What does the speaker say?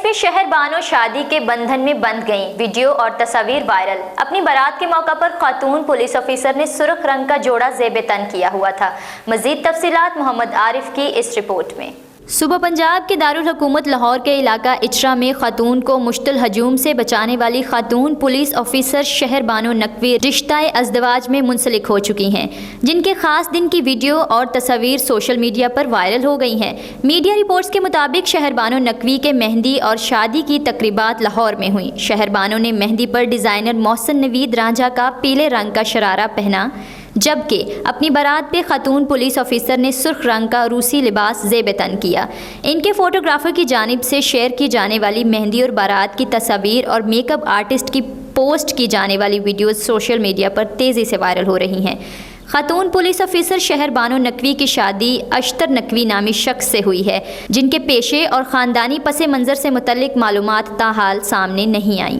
نقوی شہر بانو شادی کے بندھن میں بندھ گئیں، ویڈیو اور تصاویر وائرل۔ اپنی بارات کے موقع پر خاتون پولیس آفیسر نے سرخ رنگ کا جوڑا زیب تن کیا ہوا تھا۔ مزید تفصیلات محمد عارف کی اس رپورٹ میں۔ صوبہ پنجاب کے دارالحکومت لاہور کے علاقہ اچرا میں خاتون کو مشتعل ہجوم سے بچانے والی خاتون پولیس آفیسر شہر بانو نقوی رشتہ ازدواج میں منسلک ہو چکی ہیں، جن کے خاص دن کی ویڈیو اور تصاویر سوشل میڈیا پر وائرل ہو گئی ہیں۔ میڈیا رپورٹس کے مطابق شہر بانو نقوی کے مہندی اور شادی کی تقریبات لاہور میں ہوئیں۔ شہر بانو نے مہندی پر ڈیزائنر محسن نوید رانجھا کا پیلے رنگ کا شرارہ پہنا، جبکہ اپنی بارات پہ خاتون پولیس آفیسر نے سرخ رنگ کا روسی لباس زیب تن کیا۔ ان کے فوٹوگرافر کی جانب سے شیئر کی جانے والی مہندی اور بارات کی تصاویر اور میک اپ آرٹسٹ کی پوسٹ کی جانے والی ویڈیوز سوشل میڈیا پر تیزی سے وائرل ہو رہی ہیں۔ خاتون پولیس آفیسر شہر بانو نقوی کی شادی اشتر نقوی نامی شخص سے ہوئی ہے، جن کے پیشے اور خاندانی پس منظر سے متعلق معلومات تاحال سامنے نہیں آئیں۔